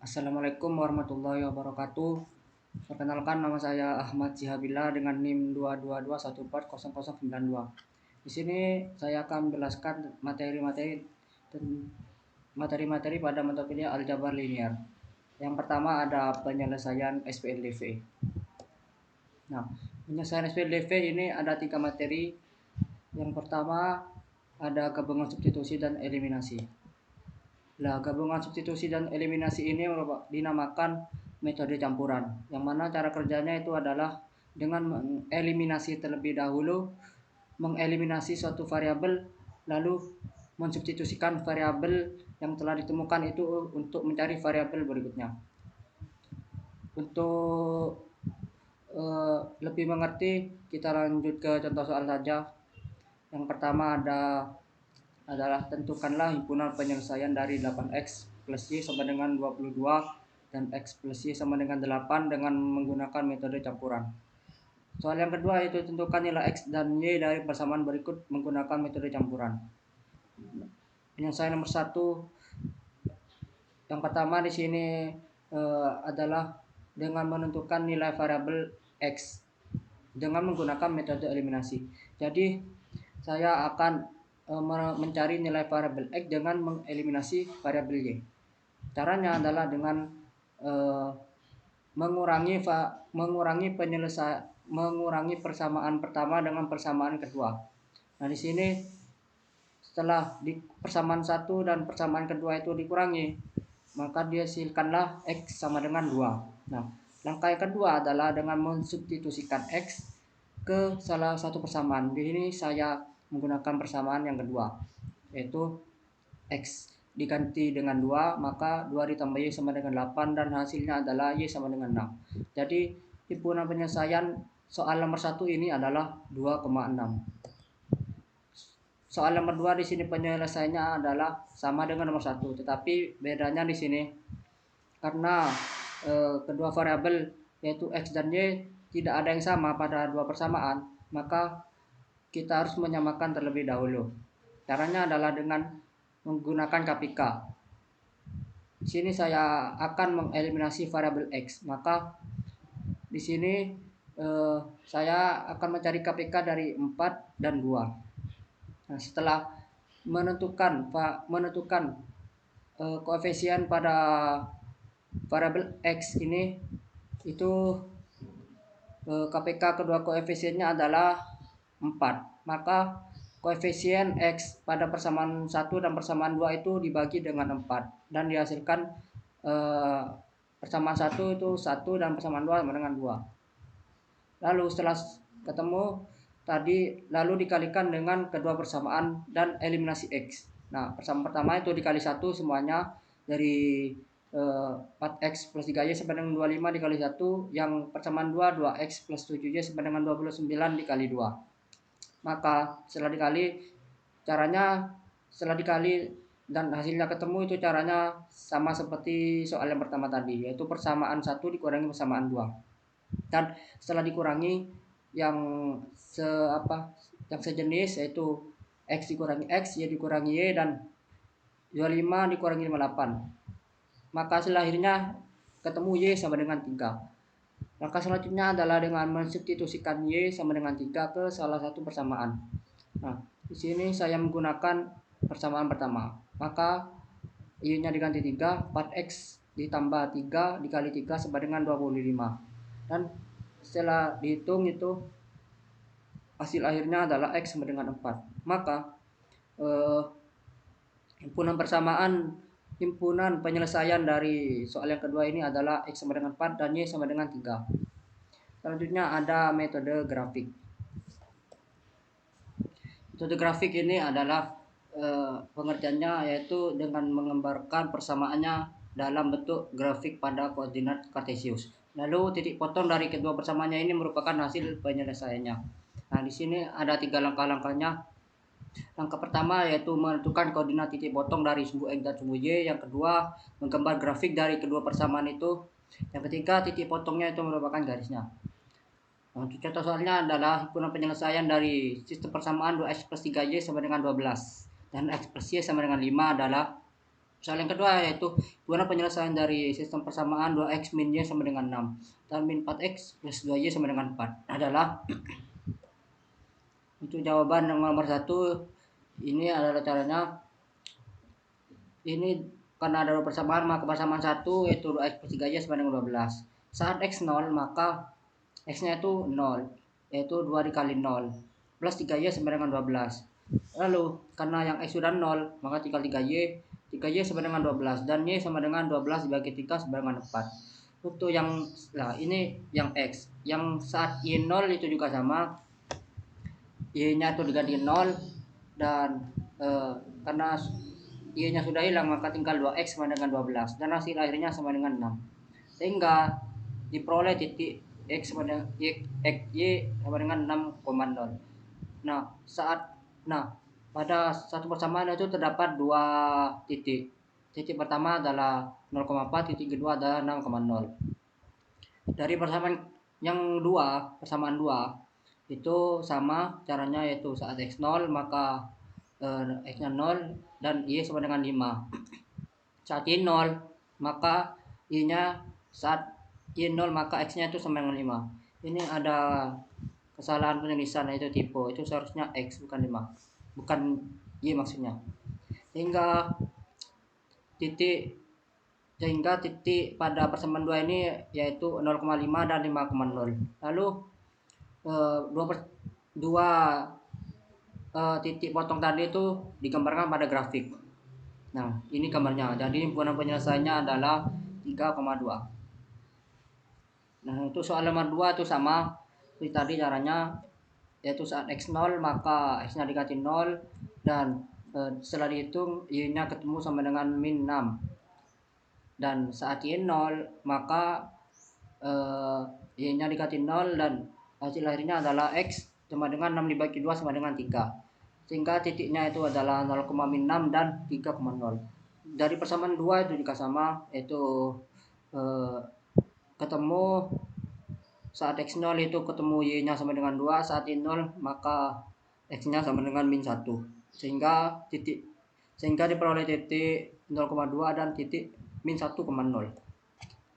Assalamualaikum warahmatullahi wabarakatuh. Perkenalkan, nama saya Ahmad Zihabila dengan NIM 222140092. Di sini saya akan menjelaskan materi-materi pada mata kuliah aljabar linear. Yang pertama ada penyelesaian SPLDV. Nah, penyelesaian SPLDV ini ada 3 materi. Yang pertama ada gabungan substitusi dan eliminasi. Nah, gabungan substitusi dan eliminasi ini dinamakan metode campuran, yang mana cara kerjanya itu adalah dengan mengeliminasi terlebih dahulu, mengeliminasi suatu variabel, lalu mensubstitusikan variabel yang telah ditemukan itu untuk mencari variabel berikutnya. Untuk lebih mengerti, kita lanjut ke contoh soal saja. Yang pertama adalah tentukanlah himpunan penyelesaian dari 8x plus y sama dengan 22 dan x plus y sama dengan 8 dengan menggunakan metode campuran. Soal yang kedua yaitu tentukan nilai x dan y dari persamaan berikut menggunakan metode campuran. Penyelesaian nomor 1 yang pertama di sini adalah dengan menentukan nilai variabel x dengan menggunakan metode eliminasi. Jadi saya akan mencari nilai variabel x dengan mengeliminasi variabel y. Caranya adalah dengan mengurangi persamaan pertama dengan persamaan kedua. Nah, di sini setelah di persamaan 1 dan persamaan kedua itu dikurangi, maka dihasilkanlah x sama dengan 2. Nah, langkah yang kedua adalah dengan mensubstitusikan x ke salah satu persamaan. Di sini saya menggunakan persamaan yang kedua, yaitu x diganti dengan 2, maka 2 ditambah y sama dengan 8 dan hasilnya adalah y sama dengan 6. Jadi himpunan penyelesaian soal nomor 1 ini adalah 2,6. Soal nomor 2 di sini penyelesaiannya adalah sama dengan nomor 1, tetapi bedanya di sini karena kedua variabel yaitu x dan y tidak ada yang sama pada dua persamaan, maka kita harus menyamakan terlebih dahulu. Caranya adalah dengan menggunakan KPK. Di sini saya akan mengeliminasi variabel x, maka di sini saya akan mencari KPK dari 4 dan 2. Nah, setelah menentukan koefisien pada variabel x ini, itu KPK kedua koefisiennya adalah 4. Maka koefisien x pada persamaan 1 dan persamaan 2 itu dibagi dengan 4 dan dihasilkan persamaan 1 itu 1 dan persamaan 2 sama dengan 2. Lalu setelah ketemu tadi, lalu dikalikan dengan kedua persamaan dan eliminasi x. Nah, persamaan pertama itu dikali 1 semuanya dari 4x plus 3y sama dengan 25 dikali 1. Yang persamaan 2, 2x plus 7y sama dengan 29 dikali 2. Maka setelah dikali dan hasilnya ketemu, itu caranya sama seperti soal yang pertama tadi, yaitu persamaan 1 dikurangi persamaan 2. Dan setelah dikurangi yang sejenis, yaitu x dikurangi x, y dikurangi y, dan 25 dikurangi 58. Maka hasil akhirnya ketemu y sama dengan 3. Langkah selanjutnya adalah dengan mensubstitusikan y sama dengan 3 ke salah satu persamaan. Nah, di sini saya menggunakan persamaan pertama. Maka y-nya diganti 3, 4x ditambah 3 dikali 3 sama dengan 25. Dan setelah dihitung itu hasil akhirnya adalah x sama dengan 4. Maka himpunan penyelesaian dari soal yang kedua ini adalah x sama dengan 4 dan y sama dengan 3. Selanjutnya ada metode grafik. Metode grafik ini adalah pengertiannya yaitu dengan menggambarkan persamaannya dalam bentuk grafik pada koordinat kartesius. Lalu titik potong dari kedua persamaannya ini merupakan hasil penyelesaiannya. Nah, di sini ada 3 langkah-langkahnya. Langkah pertama yaitu menentukan koordinat titik potong dari sumbu x dan sumbu y. Yang kedua, menggambar grafik dari kedua persamaan itu. Yang ketiga, titik potongnya itu merupakan garisnya. Nah, untuk contoh soalnya adalah himpunan penyelesaian dari sistem persamaan 2x plus 3y sama dengan 12 dan x plus y sama dengan 5 adalah Soal yang kedua yaitu gimana penyelesaian dari sistem persamaan 2x min y sama dengan 6 dan min 4x plus 2y sama dengan 4 adalah untuk jawaban yang nomor 1 ini adalah caranya ini karena ada dua persamaan maka persamaan 1 yaitu 2x plus 3y sama dengan 12. Saat x 0 maka x-nya itu 0 yaitu 2 dikali 0 plus 3y sama dengan 12. Lalu karena yang x sudah 0 maka tinggal 3y sama dengan 12 dan y sama dengan 12 dibagi 3 sama dengan 4. Untuk yang ini yang x yang saat y 0 itu juga sama, y nya itu diganti 0 dan karena y nya sudah hilang maka tinggal 2x sama dengan 12 dan hasil akhirnya sama dengan 6 sehingga diperoleh titik x sama dengan y sama dengan 6,0. Nah pada satu persamaan itu terdapat dua titik. Titik pertama adalah 0,4, titik kedua adalah 6,0. Dari persamaan yang persamaan 2 itu sama caranya, yaitu saat x 0 maka x-nya 0 dan y sama dengan 5. Saat y 0 maka y-nya saat y 0 maka x-nya itu sama dengan 5. Ini ada kesalahan penulisan, yaitu tipe. Itu seharusnya x bukan 5. Bukan y maksudnya. Sehingga titik pada persamaan 2 ini yaitu 0,5 dan 5,0. Lalu dua titik potong tadi itu digambarkan pada grafik. Nah, ini gambarnya. Jadi himpunan penyelesaiannya adalah 3,2. Nah, untuk soal nomor 2 itu sama seperti tadi caranya, yaitu saat x 0 maka x-nya dikasih 0 dan setelah dihitung y-nya ketemu sama dengan min 6. Dan saat y 0 maka y-nya dikasih 0 dan hasil akhirnya adalah x sama dengan 6 dibagi 2 sama dengan 3. Sehingga titiknya itu adalah 0,6 dan 3,0. Dari persamaan 2 itu juga sama, yaitu ketemu saat x 0 itu ketemu y-nya sama dengan 2, saat y 0 maka x-nya sama dengan min 1. Sehingga diperoleh titik 0,2 dan titik min 1,0.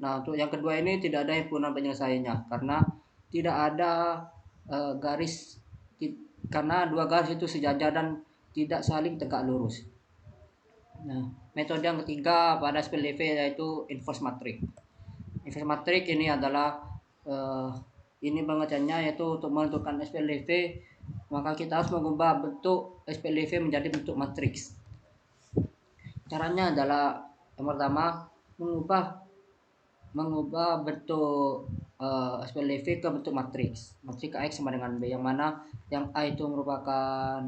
Nah, untuk yang kedua ini tidak ada himpunan penyelesaiannya karena tidak ada garis, karena dua garis itu sejajar dan tidak saling tegak lurus. Nah, metode yang ketiga pada SPLDV yaitu inverse matrix. Inverse matrix ini adalah ini pengertiannya yaitu untuk menentukan SPLDV maka kita harus mengubah bentuk SPLDV menjadi bentuk matriks. Caranya adalah yang pertama mengubah bentuk SPLDV ke bentuk matriks. Matriks AX sama dengan B, yang mana yang A itu merupakan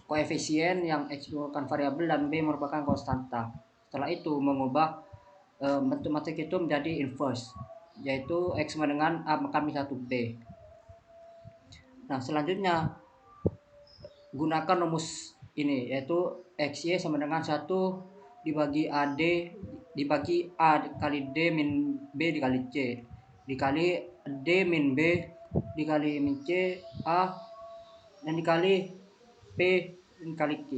koefisien, yang X merupakan variabel dan B merupakan konstanta. Setelah itu mengubah bentuk matriks itu menjadi inverse, yaitu X sama dengan A maka min 1B. Nah, selanjutnya gunakan rumus ini, yaitu XY sama dengan 1 dibagi AD dibagi A dikali D min B dikali C dikali D min B dikali min C A dan dikali P dikali Q.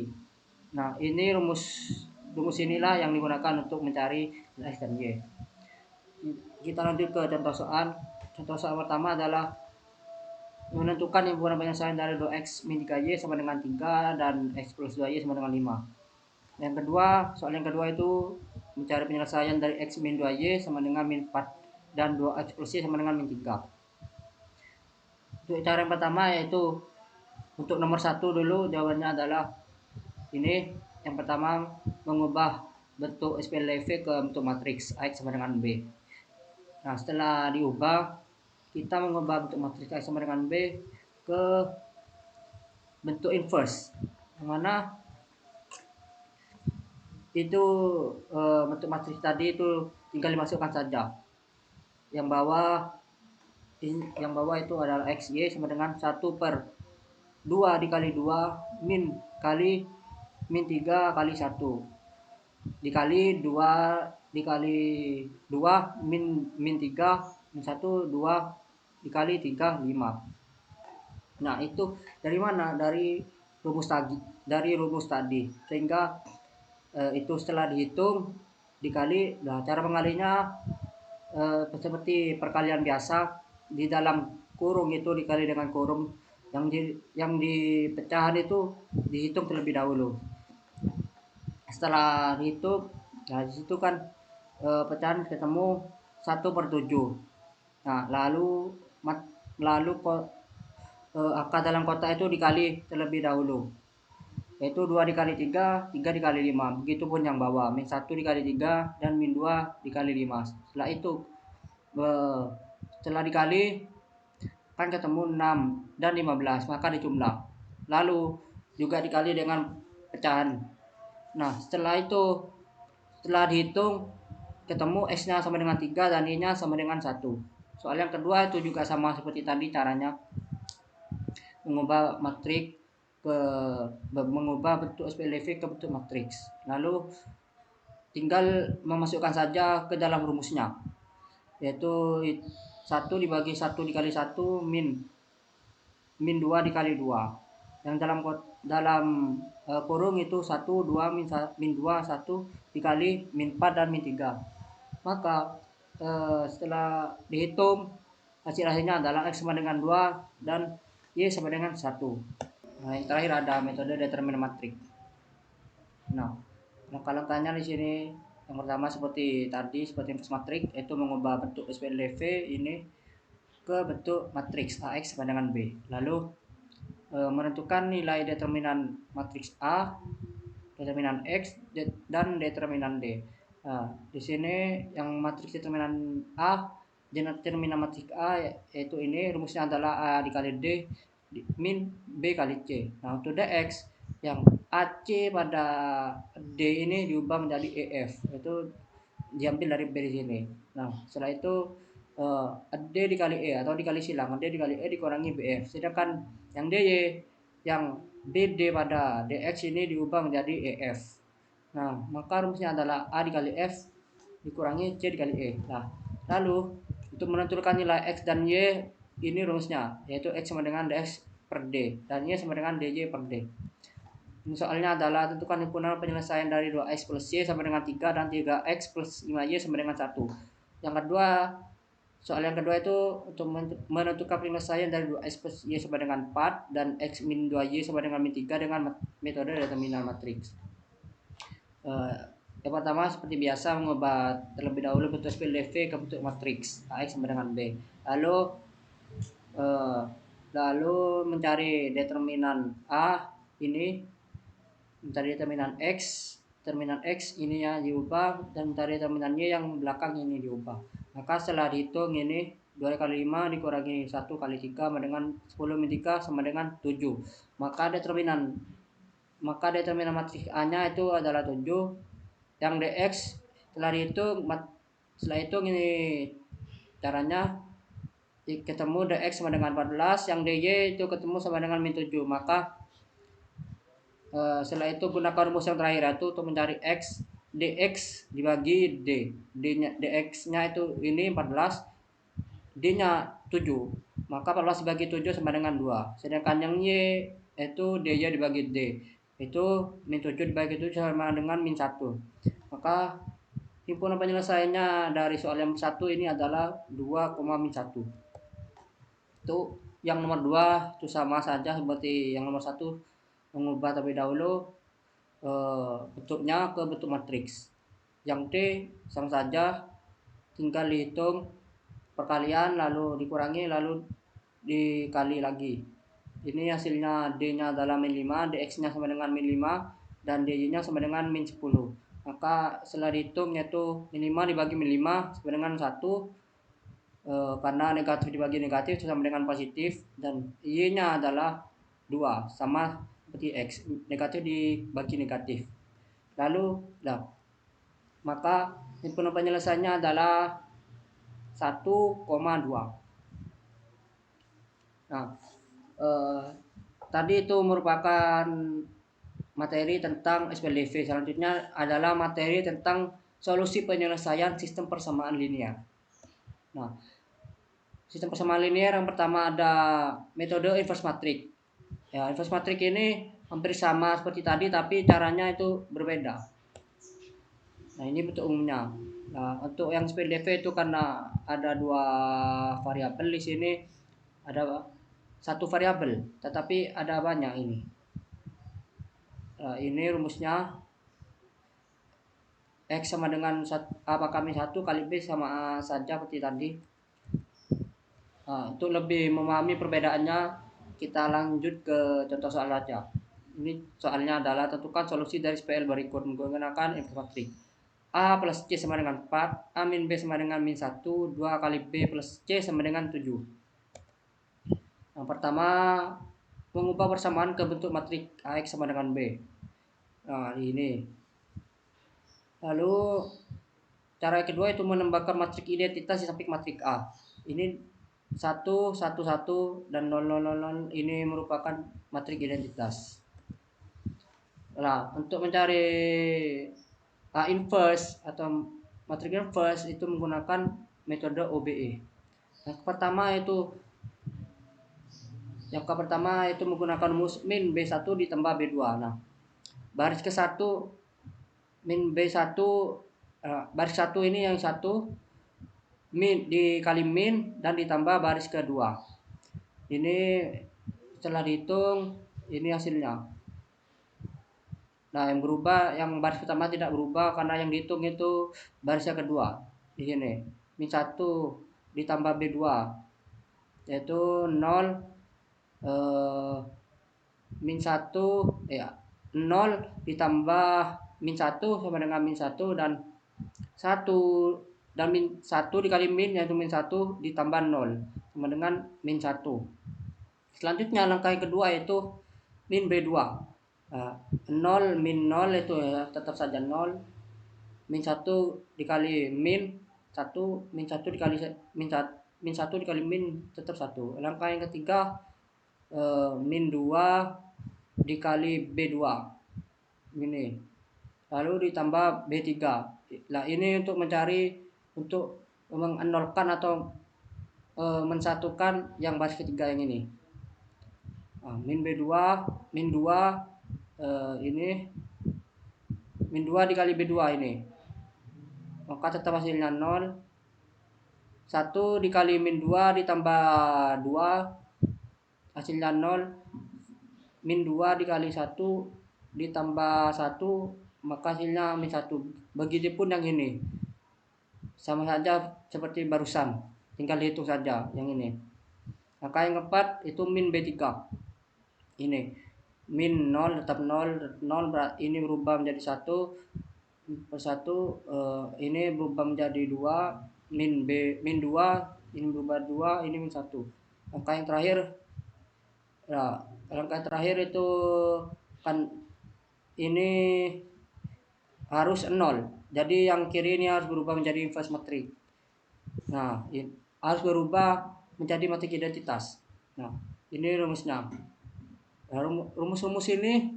Nah, ini rumus inilah yang digunakan untuk mencari X dan Y. Kita lanjut ke contoh soal. Contoh soal pertama adalah menentukan himpunan penyelesaian dari 2x min 3y sama dengan 3 dan x plus 2y sama dengan 5. Yang kedua, soal yang kedua itu mencari penyelesaian dari x min 2y sama dengan min 4 dan 2x plus y sama dengan min 3. Untuk cara yang pertama yaitu untuk nomor 1 dulu, jawabannya adalah ini. Yang pertama, mengubah bentuk SPLDV ke bentuk matriks X sama dengan B. Nah, setelah diubah, kita mengubah bentuk matriks X sama dengan B ke bentuk inverse, yang mana itu bentuk matriks tadi itu tinggal dimasukkan saja. Yang bawah itu adalah XY sama dengan 1 per 2 dikali 2 min kali min 3 kali 1 dikali 2 dikali 2 min 3 min 1 2 dikali 3 5. Nah, itu dari mana? Dari rumus tadi. Sehingga Itu setelah dihitung dikali. Nah, cara mengalinya seperti perkalian biasa, di dalam kurung itu dikali dengan kurung, yang di pecahan itu dihitung terlebih dahulu. Setelah dihitung, nah di situ kan pecahan ketemu 1/7. Nah, lalu angka dalam kotak itu dikali terlebih dahulu, yaitu 2 dikali 3, 3 dikali 5. Begitupun yang bawah, min 1 dikali 3 dan min 2 dikali 5. Setelah itu setelah dikali kan ketemu 6 dan 15, maka dijumlah. Lalu juga dikali dengan pecahan. Nah, setelah dihitung ketemu X-nya sama dengan 3 dan Y-nya sama dengan 1. Soal yang kedua itu juga sama seperti tadi caranya, mengubah matriks mengubah bentuk SPLV ke bentuk matriks. Lalu tinggal memasukkan saja ke dalam rumusnya, yaitu 1 dibagi 1 dikali 1 min 2 dikali 2. Yang dalam kurung itu 1, 2, min 2, 1 dikali min 4 dan min 3. Maka setelah dihitung hasilnya adalah X sama dengan 2 dan Y sama dengan 1. Nah, yang terakhir ada metode determinan matrik. Nah, langkah-langkahnya di sini yang pertama seperti inverse matrik, yaitu mengubah bentuk SPLV ini ke bentuk matriks AX sama dengan B. Lalu menentukan nilai determinan matriks A, determinan X, dan determinan D. Nah, di sini yang matriks determinan A, determinan matriks A yaitu ini rumusnya adalah A dikali D min B kali C. Nah, untuk DX yang AC pada D ini diubah menjadi EF, itu diambil dari B di sini. Nah, setelah itu D dikali E atau dikali silang, D dikali E dikurangi BF. Sedangkan yang DY, yang BD pada DX ini diubah menjadi EF. Nah, maka rumusnya adalah A dikali F dikurangi C dikali E. Nah, lalu untuk menentukan nilai X dan Y, ini rumusnya, yaitu X sama dengan DX per D dan Y sama dengan DJ per D. Ini soalnya adalah tentukan himpunan penyelesaian dari 2X plus Y sama dengan 3 dan 3X plus 5Y sama dengan 1. Yang kedua, soal yang kedua itu untuk menentukan penyelesaian dari 2X plus Y sama dengan 4 dan X min 2Y sama dengan min 3 dengan metode determinan matriks. Yang pertama seperti biasa mengubah terlebih dahulu bentuk SPLV ke bentuk matriks AX sama dengan B. Lalu mencari determinan A ini, mencari determinan X ini ya diubah, dan mencari determinan Y yang belakang ini diubah. Maka setelah dihitung ini 2 kali 5 dikurangi 1 kali 3 sama dengan 10 min 3 sama dengan 7. Maka determinan matriks A-nya itu adalah 7. Yang DX setelah dihitung ini caranya ketemu DX sama dengan 14, yang DJ itu ketemu sama dengan min 7. Maka setelah itu gunakan rumus yang terakhir itu untuk mencari X, DX dibagi D. DX-nya itu ini 14, D-nya 7. Maka 14 dibagi 7 sama dengan 2. Sedangkan yang Y itu DJ dibagi D. Itu min 7 dibagi 7 sama dengan min 1. Maka himpunan penyelesaiannya dari soal yang 1 ini adalah 2, min 1. Itu yang nomor 2 itu sama saja seperti yang nomor 1, mengubah terlebih dahulu bentuknya ke bentuk matriks. Yang D sama saja, tinggal dihitung perkalian lalu dikurangi lalu dikali lagi. Ini hasilnya D-nya adalah min 5, DX-nya sama dengan min 5 dan DJ-nya sama dengan min 10. Maka setelah dihitung yaitu min 5 dibagi min 5 sama dengan 1, karena negatif dibagi negatif sama dengan positif, dan Y-nya adalah 2 sama seperti X, negatif dibagi negatif. Lalu maka himpunan penyelesaiannya adalah 1,2. Nah, tadi itu merupakan materi tentang SPLV. Selanjutnya adalah materi tentang solusi penyelesaian sistem persamaan linear. Nah, sistem persamaan linear yang pertama ada metode inverse matrik. Ya, inverse matrik ini hampir sama seperti tadi tapi caranya itu berbeda. Nah, ini bentuk umumnya. Nah, untuk yang SPLDV itu karena ada dua variabel di sini, ada satu variabel, tetapi ada banyak ini. Nah, ini rumusnya X sama dengan A kami 1 kali B sama A saja seperti tadi. Nah, untuk lebih memahami perbedaannya, kita lanjut ke contoh soal saja. Ini soalnya adalah tentukan solusi dari SPL berikut menggunakan matrik. A plus C sama dengan 4, A min B sama dengan min 1, 2 kali B plus C sama dengan 7. Yang pertama, mengubah persamaan ke bentuk matrik AX sama dengan B. Nah, ini. Lalu, cara kedua itu menambahkan matrik identitas di samping matrik A. Ini 1, 1, 1, dan 0, 0, 0, 0 ini merupakan matrik identitas. Nah, untuk mencari A inverse atau matrik inverse itu menggunakan metode OBE. Yang pertama itu menggunakan rumus min B1 ditambah B2. Nah, baris ke-1 min B1 baris 1 ini yang 1 min dikali min dan ditambah baris kedua. Ini setelah dihitung ini hasilnya. Nah, yang berubah, yang baris pertama tidak berubah karena yang dihitung itu barisnya kedua. Di sini min 1 ditambah B2 yaitu 0 min 1 ya 0 ditambah min 1 sama dengan min 1 dan 1 dan min 1 dikali min yaitu min 1 ditambah 0 sama dengan min 1. Selanjutnya langkah yang kedua yaitu min B2. 0 min 0 itu ya tetap saja 0. Min 1 dikali min 1, min 1 dikali min 1 dikali min tetap 1. Langkah yang ketiga min 2 dikali B2 ini lalu ditambah B3. Nah, ini untuk mencari untuk mengenolkan atau mensatukan yang baris ketiga yang ini. Min B2 min 2 ini min 2 dikali B2 ini maka tetap hasilnya 0. 1 dikali min 2 ditambah 2 hasilnya 0. Min 2 dikali 1 ditambah 1 maka hasilnya min 1. Begitupun yang ini. Sama saja seperti barusan. Tinggal hitung saja yang ini. Maka yang keempat itu min B3. Ini. Min 0 tetap 0. 0 ini berubah menjadi 1 per 1. Ini berubah menjadi 2. Min 2 ini berubah 2. Ini min 1. Langkah yang terakhir itu kan ini harus 0. Jadi yang kiri ini harus berubah menjadi inverse matrik. Nah, harus berubah menjadi matrik identitas. Nah, ini rumusnya. Nah, rumus-rumus ini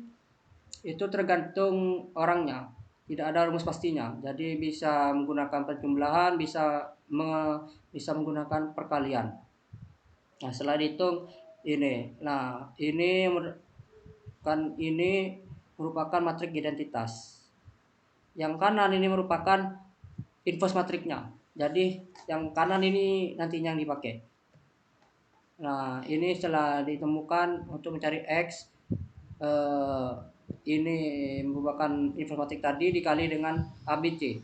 itu tergantung orangnya. Tidak ada rumus pastinya. Jadi bisa menggunakan perjumlahan, bisa menggunakan perkalian. Nah, setelah dihitung ini. Nah, ini merupakan matrik identitas. Yang kanan ini merupakan inverse matriknya. Jadi yang kanan ini nantinya yang dipakai. Nah, ini setelah ditemukan untuk mencari X ini merupakan inverse matrik tadi dikali dengan ABC.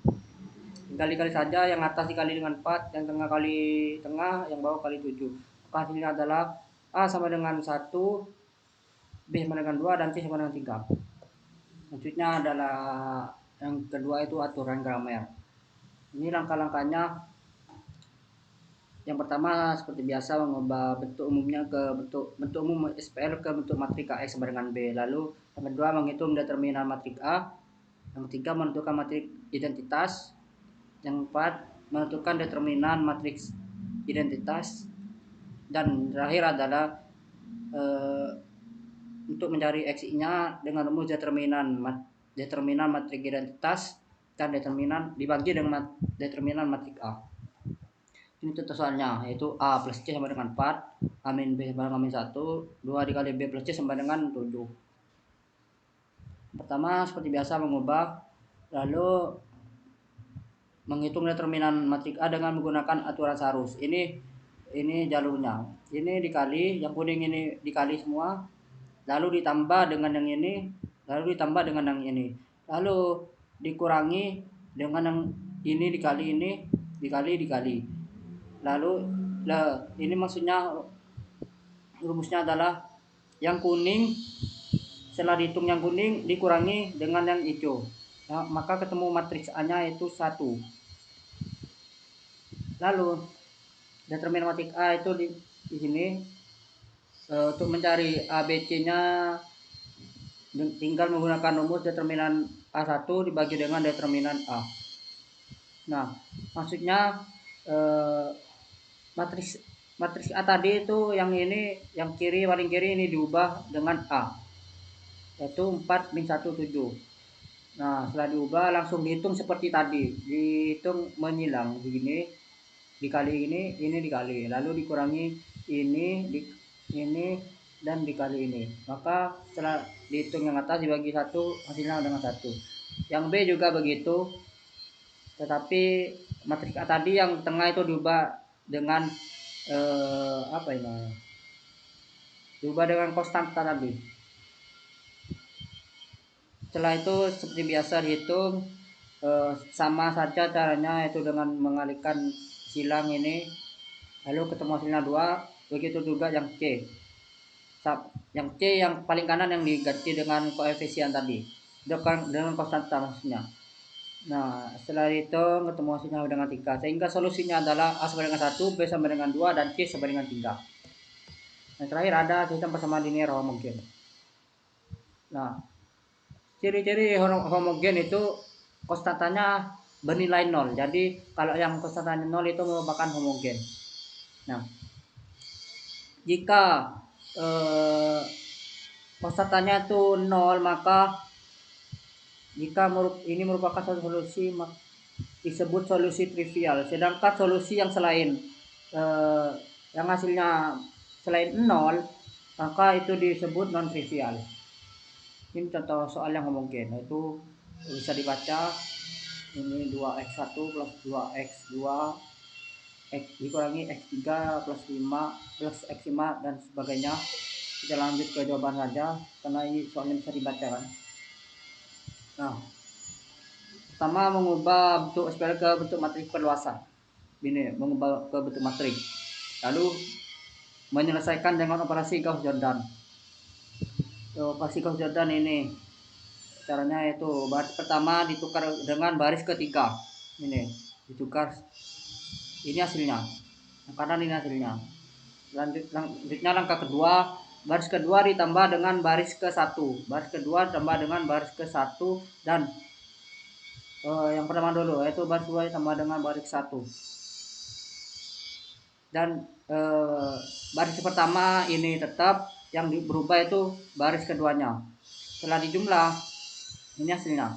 Dikali-kali saja, yang atas dikali dengan 4, yang tengah kali tengah, yang bawah kali 7. Maka hasilnya adalah A sama dengan 1, B sama dengan 2, dan C sama dengan 3. Selanjutnya adalah yang kedua itu aturan gramer. Ini langkah-langkahnya. Yang pertama seperti biasa mengubah bentuk umumnya ke bentuk umum SPL ke bentuk matrik AX sama dengan B. Lalu yang kedua menghitung determinan matrik A. Yang ketiga menentukan matrik identitas. Yang keempat menentukan determinan matriks identitas. Dan terakhir adalah untuk mencari X-nya dengan rumus determinan matrik identitas dan determinan dibagi dengan determinan matrik A. Ini contoh soalnya yaitu A plus C sama dengan 4, A min B sama dengan min 1, 2 dikali B plus C sama dengan 7. Pertama seperti biasa mengubah, lalu menghitung determinan matriks A dengan menggunakan aturan Sarus. Ini jalurnya. Ini dikali, yang kuning ini dikali semua, lalu ditambah dengan yang ini, lalu ditambah dengan yang ini. Lalu dikurangi dengan yang ini dikali ini, dikali. Lalu ini maksudnya rumusnya adalah yang kuning, setelah dihitung yang kuning dikurangi dengan yang hijau. Nah, maka ketemu matriks A-nya itu 1. Lalu determinan matriks A itu di sini untuk mencari A, B, C-nya tinggal menggunakan rumus determinan A1 dibagi dengan determinan A. Nah, maksudnya matriks A tadi itu yang ini, yang kiri paling kiri ini diubah dengan A, yaitu 4 min 1 7. Nah, setelah diubah langsung dihitung seperti tadi, dihitung menyilang begini, dikali ini dikali, lalu dikurangi ini dan dikali ini. Maka setelah dihitung yang atas dibagi 1, hasilnya dengan 1. Yang B juga begitu, tetapi matriks A tadi yang tengah itu diubah dengan diubah dengan konstanta tadi. Setelah itu seperti biasa dihitung, sama saja caranya, yaitu dengan mengalihkan silang ini, lalu ketemu hasilnya 2. Begitu juga yang C. Yang C yang paling kanan yang diganti dengan koefisien tadi, dengan konstanta maksudnya. Nah, setelah dihitung ketemu hasilnya dengan 3, sehingga solusinya adalah A sama dengan 1, B sama dengan 2, dan C sama dengan 3. Yang terakhir ada sistem persamaan linear homogen. Nah, ciri-ciri homogen itu konstantanya bernilai 0. Jadi kalau yang konstantanya 0 itu merupakan homogen. Nah, jika konstantanya itu 0, maka jika ini merupakan satu solusi disebut solusi trivial. Sedangkan solusi yang selain yang hasilnya selain 0, maka itu disebut non trivial. Ini contoh soal yang homogen, itu bisa dibaca ini 2x1 plus 2x2 x dikurangi x3 plus 5 plus x5 dan sebagainya. Kita lanjut ke jawaban saja karena ini soalnya bisa dibaca kan. Nah, pertama mengubah bentuk SPL ke bentuk matriks perluasan. Ini mengubah ke bentuk matriks. Lalu menyelesaikan dengan operasi Gauss-Jordan. Operasi Gauss-Jordan ini caranya itu baris pertama ditukar dengan baris ketiga. Ini ditukar, ini hasilnya, yang kanan ini hasilnya. Lanjutnya langkah kedua, baris kedua ditambah dengan baris ke-1, baris kedua ditambah dengan baris ke-1, dan yang pertama dulu yaitu baris 2 ditambah dengan baris 1, dan baris pertama ini tetap, yang berubah itu baris keduanya. Setelah dijumlah ini hasilnya,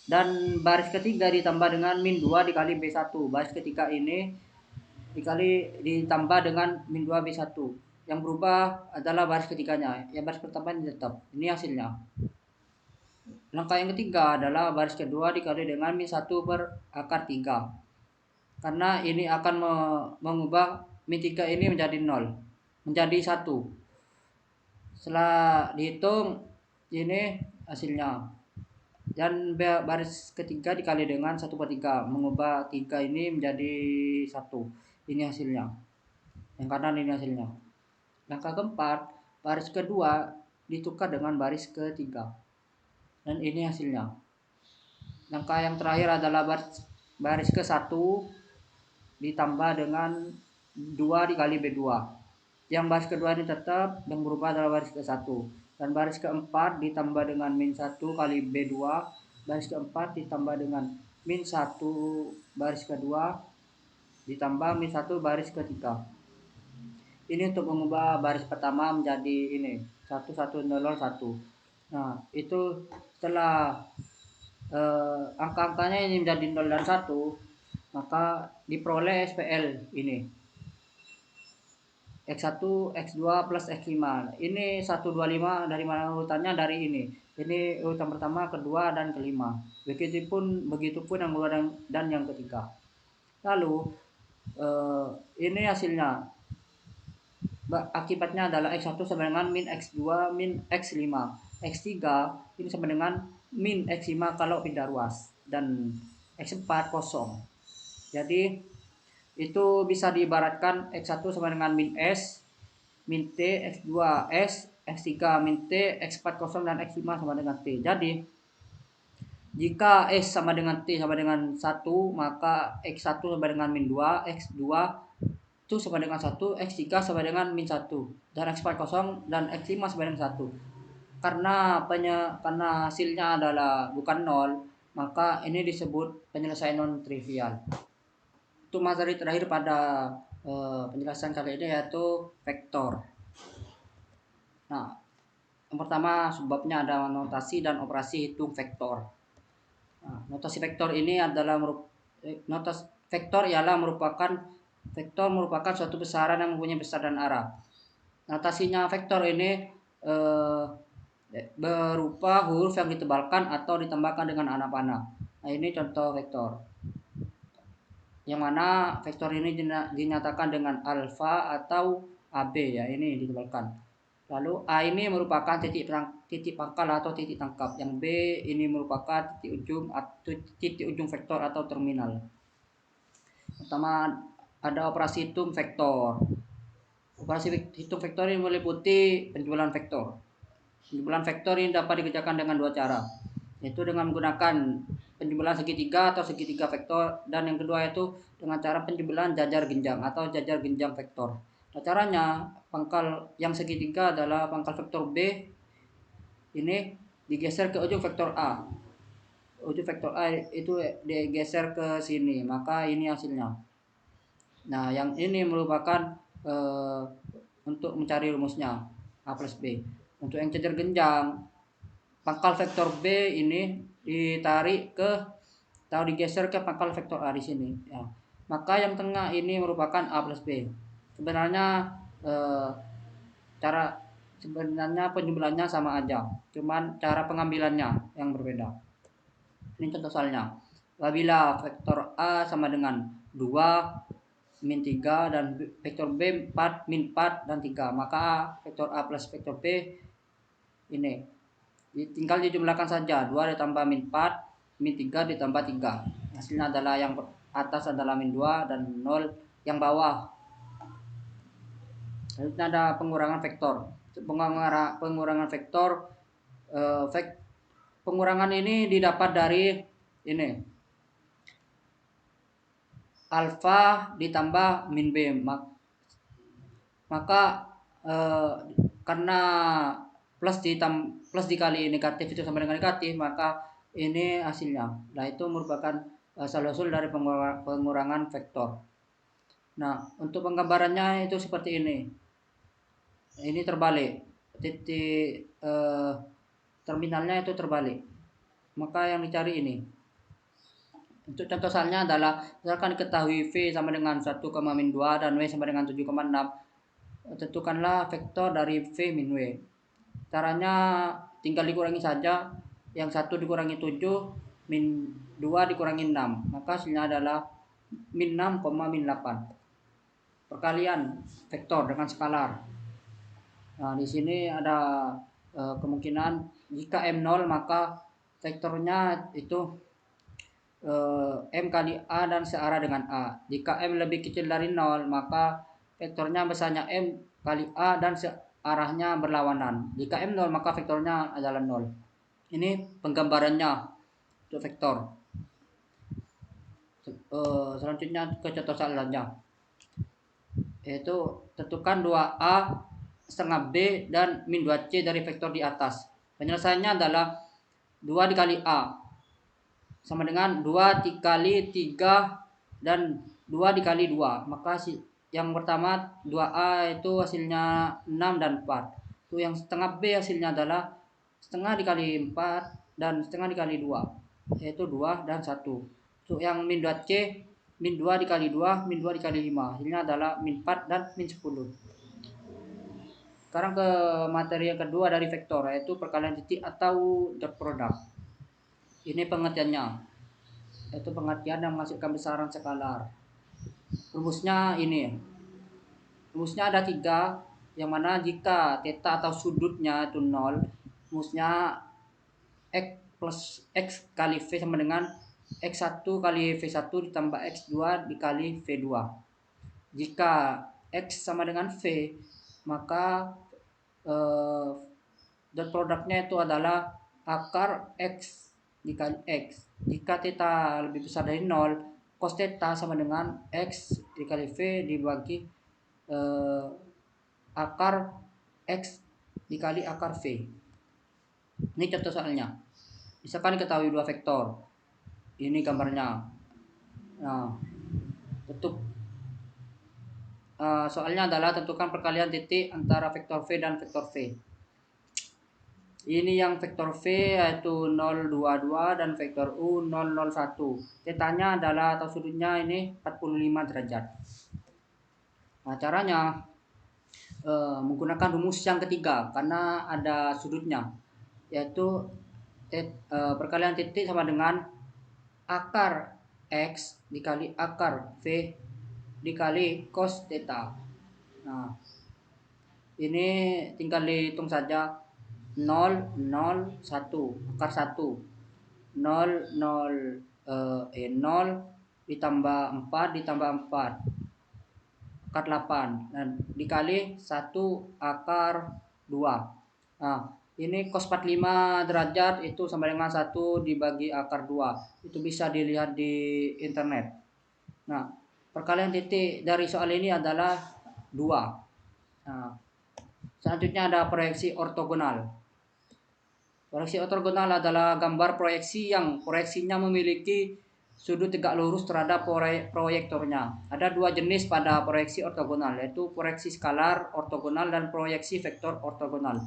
dan baris ketiga ditambah dengan min 2 dikali B1. Baris ketiga ini ditambah dengan min 2 B1. Yang berubah adalah baris ketiganya, yang baris pertama ini tetap. Ini hasilnya. Langkah yang ketiga adalah baris kedua dikali dengan min 1 per akar 3. Karena ini akan mengubah min 3 ini menjadi 0, menjadi 1. Setelah dihitung ini hasilnya, dan baris ketiga dikali dengan 1 per 3, mengubah 3 ini menjadi 1. Ini hasilnya, yang kanan ini hasilnya. Langkah keempat, baris kedua ditukar dengan baris ketiga, dan ini hasilnya. Langkah yang terakhir adalah baris ke-1 ditambah dengan 2 dikali B2. Yang baris kedua ini tetap, yang berubah adalah baris ke-1. Dan baris keempat ditambah dengan min 1 kali B2. Baris keempat ditambah dengan min 1 baris kedua ditambah min 1 baris ketiga. Ini untuk mengubah baris pertama menjadi ini 1 1 0 0 1. Nah, itu setelah angka-angkanya ini menjadi 0 dan 1, maka diperoleh SPL ini. X1, X2 plus X5. Ini 125 dari mana urutannya? Dari ini. Ini urutan pertama, kedua, dan kelima. Begitupun yang kedua dan yang ketiga. Lalu ini hasilnya. Akibatnya adalah X1 sama dengan min X2 min X5. X3 ini sama dengan min X5 kalau pindah ruas. Dan X4 kosong. Jadi itu bisa diibaratkan X1 sama dengan min S, min T, X2 S, X3 min T, X4 kosong, dan X5 sama dengan T. Jadi jika S sama dengan T sama dengan 1, maka X1 sama dengan min 2, X2 itu sama dengan 1, X3 sama dengan min 1, dan X4 kosong, dan X5 sama dengan 1. Karena hasilnya adalah bukan 0, maka ini disebut penyelesaian non trivial. Itu materi terakhir pada penjelasan kali ini, yaitu vektor. Nah, yang pertama sebabnya ada notasi dan operasi hitung vektor. Nah, notasi vektor ini adalah vektor merupakan suatu besaran yang mempunyai besar dan arah. Notasinya vektor ini berupa huruf yang ditebalkan atau ditambahkan dengan anak panah. Nah, ini contoh vektor. Yang mana vektor ini dinyatakan dengan alfa atau AB, ya, ini ditebalkan. Lalu A ini merupakan titik pangkal atau titik tangkap. Yang B ini merupakan titik ujung vektor atau terminal. Pertama ada operasi hitung vektor. Operasi hitung vektor ini meliputi penjumlahan vektor. Penjumlahan vektor ini dapat dikerjakan dengan dua cara, yaitu dengan menggunakan penjumlahan segitiga atau segitiga vektor, dan yang kedua yaitu dengan cara penjumlahan jajar genjang atau jajar genjang vektor. Nah, caranya pangkal yang segitiga adalah pangkal vektor B ini digeser ke ujung vektor A. Ujung vektor A itu digeser ke sini, maka ini hasilnya. Nah, yang ini merupakan untuk mencari rumusnya A plus B. Untuk yang jajar genjang, pangkal vektor B ini ditarik atau digeser ke pangkal vektor A di sini. Ya. Maka yang tengah ini merupakan A plus B. Sebenarnya sebenarnya penjumlahannya sama aja, cuman cara pengambilannya yang berbeda. Ini contoh soalnya. Apabila vektor A sama dengan 2, min 3, dan vektor B 4, min 4, dan 3, maka vektor A plus vektor B ini tinggal dijumlahkan saja. 2 ditambah min 4, min 3 ditambah 3. Hasilnya adalah yang atas adalah min 2 dan 0 yang bawah. Selanjutnya ada pengurangan vektor. Pengurangan vektor, pengurangan ini didapat dari ini alfa ditambah min b. Maka karena plus dikali negatif itu sama dengan negatif, maka ini hasilnya. Nah, itu merupakan asal-usul dari pengurangan vektor. Nah, untuk penggambarannya itu seperti ini. Ini terbalik, titik terminalnya itu terbalik, maka yang dicari ini. Untuk contoh soalnya adalah misalkan diketahui V sama dengan 1, min 2 dan W sama dengan 7,6, tentukanlah vektor dari V min W. Caranya tinggal dikurangi saja, yang 1 dikurangi 7, min 2 dikurangi 6, maka hasilnya adalah min 6, min 8. Perkalian vektor dengan skalar. Nah, di sini ada kemungkinan jika M0, maka vektornya itu M kali A dan searah dengan A. Jika M lebih kecil dari 0, maka vektornya besarnya M kali A dan searahnya berlawanan. Jika M0, maka vektornya adalah 0. Ini penggambarannya untuk vektor. Selanjutnya ke contoh soalnya, yaitu tentukan 2A setengah B dan min 2C dari vektor di atas. Penyelesaiannya adalah 2 dikali A sama dengan 2 dikali 3 dan 2 dikali 2. Maka yang pertama 2A itu hasilnya 6 dan 4. Itu yang setengah B hasilnya adalah setengah dikali 4 dan setengah dikali 2, yaitu 2 dan 1. Untuk yang min 2C, min 2 dikali 2, min 2 dikali 5. Hasilnya adalah min 4 dan min 10. Sekarang ke materi yang kedua dari vektor, yaitu perkalian titik atau dot product. Ini pengertiannya, yaitu pengertian yang menghasilkan besaran skalar. Rumusnya ini, rumusnya ada 3, yang mana jika theta atau sudutnya itu 0, rumusnya x plus x kali v sama dengan x1 kali v1 ditambah x2 dikali v2. Jika x sama dengan v, maka dot produknya itu adalah akar x dikali x. Jika theta lebih besar dari 0, cos theta sama dengan x dikali v dibagi akar x dikali akar v. Ini contoh soalnya. Misalkan diketahui dua vektor. Ini gambarnya. Nah, soalnya adalah tentukan perkalian titik antara vektor v dan vektor v. Ini yang vektor v yaitu 022 dan vektor u 001. Tetanya adalah atau sudutnya ini 45 derajat. Nah, caranya menggunakan rumus yang ketiga karena ada sudutnya, yaitu perkalian titik sama dengan akar x dikali akar v dikali cos theta. Nah, ini tinggal dihitung saja. 0 0 1 akar 1 0 ditambah 4 ditambah 4 akar 8 dan dikali 1 akar 2. Nah, ini cos 45 derajat itu sama dengan 1 dibagi akar 2. Itu bisa dilihat di internet. Nah, perkalian titik dari soal ini adalah 2. Nah, selanjutnya ada proyeksi ortogonal. Proyeksi ortogonal adalah gambar proyeksi yang proyeksinya memiliki sudut tegak lurus terhadap proyektornya. Ada 2 jenis pada proyeksi ortogonal, yaitu proyeksi skalar ortogonal dan proyeksi vektor ortogonal.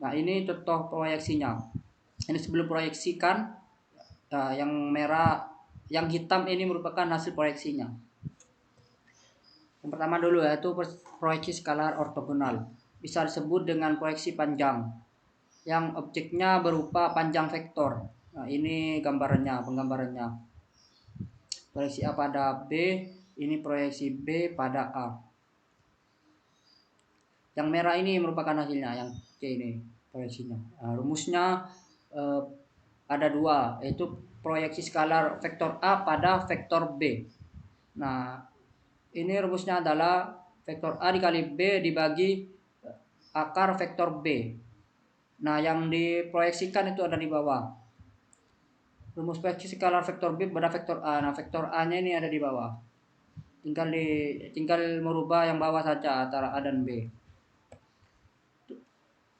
Nah, ini contoh proyeksinya. Ini sebelum proyeksikan, yang merah, yang hitam ini merupakan hasil proyeksinya. Yang pertama dulu yaitu proyeksi skalar ortogonal. Bisa disebut dengan proyeksi panjang, yang objeknya berupa panjang vektor. Nah, ini penggambarannya. Proyeksi A pada B, ini proyeksi B pada A. Yang merah ini merupakan hasilnya, yang C ini proyeksinya. Nah, rumusnya ada 2, yaitu proyeksi skalar vektor A pada vektor B. Nah, ini rumusnya adalah vektor A dikali B dibagi akar vektor B. Nah, yang diproyeksikan itu ada di bawah. Rumus proyeksi skalar vektor B pada vektor A. Nah, vektor A-nya ini ada di bawah. Tinggal merubah yang bawah saja antara A dan B.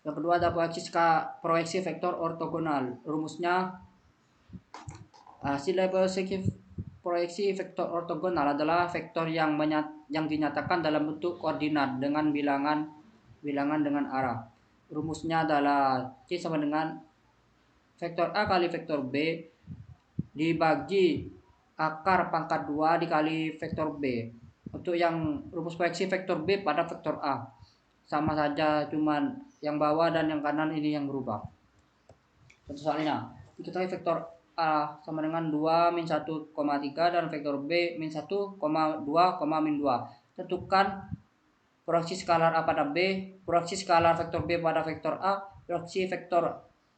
Yang kedua ada proyeksi vektor ortogonal. Rumusnya hasil proyeksi vektor ortogonal adalah vektor yang dinyatakan dalam bentuk koordinat dengan bilangan dengan arah. Rumusnya adalah C sama dengan vektor A kali vektor B dibagi akar pangkat 2 dikali vektor B. Untuk yang rumus proyeksi vektor B pada vektor A sama saja, cuman yang bawah dan yang kanan ini yang berubah. Contoh soalnya, diketahui vektor A sama dengan 2 min 1,3 dan vektor B min 1,2, min 2. Tentukan proyeksi skalar A pada B, proyeksi skalar vektor B pada vektor A, proyeksi vektor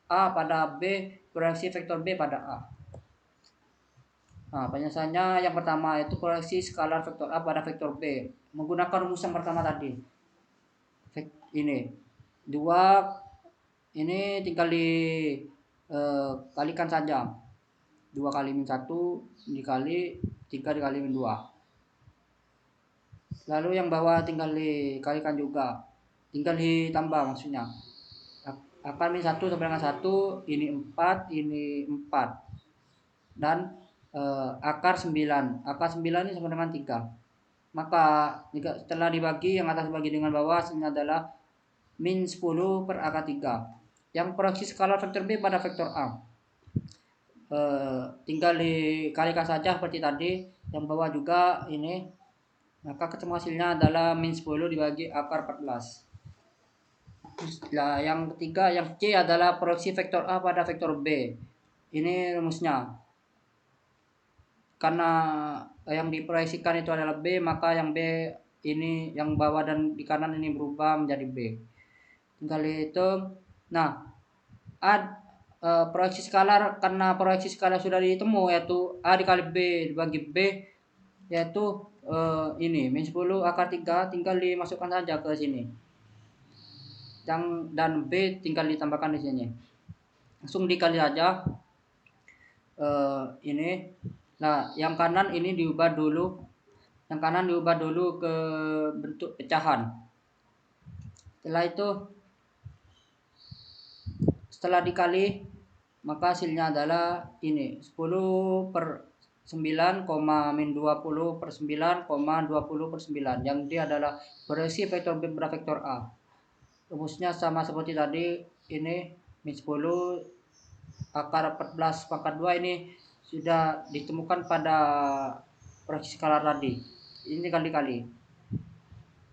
A pada B, proyeksi vektor B pada A. Nah, penjelasannya yang pertama itu proyeksi skalar vektor A pada vektor B menggunakan rumus yang pertama tadi. Ini 2 ini tinggal kalikan saja. 2 kali min 1 dikali 3 dikali min 2. Lalu yang bawah tinggal dikalikan juga. Tinggal ditambah maksudnya. Akar min 1 sama dengan 1, ini 4, ini 4. Dan akar 9. Akar 9 ini sama dengan 3. Maka setelah dibagi, yang atas dibagi dengan bawah, hasilnya adalah min 10 per akar 3. Yang proyeksi skalar vektor B pada vektor A. Tinggal dikalikan saja seperti tadi. Yang bawah juga ini. Maka ketemu hasilnya adalah min 10 dibagi akar 14. Nah, yang ketiga, yang C adalah proyeksi vektor A pada vektor B. Ini rumusnya. Karena yang diproyeksikan itu adalah B, maka yang B ini yang bawah dan di kanan ini berubah menjadi B. Tinggal dihitung. Nah, proyeksi skalar, karena proyeksi skalar sudah ditemu, yaitu A dikali B dibagi B, yaitu ini min 10 akar 3, tinggal dimasukkan saja ke sini. Dan B tinggal ditambahkan di sini. Langsung dikali saja. Ini. Nah, yang kanan ini diubah dulu. Yang kanan diubah dulu ke bentuk pecahan. Setelah dikali, maka hasilnya adalah ini 10 per 9, min 20 per 9, 20 per 9, yang dia adalah proyeksi vektor B pada vektor A. Rumusnya sama seperti tadi, ini min 10 akar 14 pangkat 2 ini sudah ditemukan pada proyeksi skalar tadi. Ini kali-kali.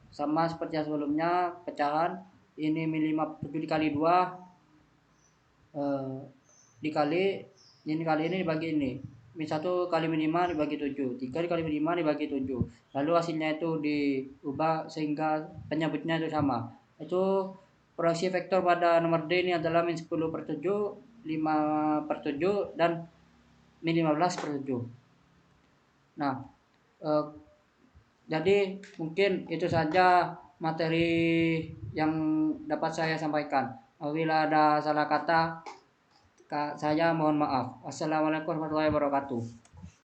Sama seperti yang sebelumnya, pecahan ini min 57 dikali 2 dikali ini kali ini dibagi ini. Min 1 kali min 5 dibagi 7. 3 dikali min 5 dibagi 7. Lalu hasilnya itu diubah sehingga penyebutnya itu sama. Itu proyeksi vektor pada nomor D ini adalah min 10 per 7, 5 per 7, dan min 15 per 7. Nah, jadi mungkin itu saja materi yang dapat saya sampaikan. Apabila ada salah kata, saya mohon maaf. Wassalamualaikum warahmatullahi wabarakatuh.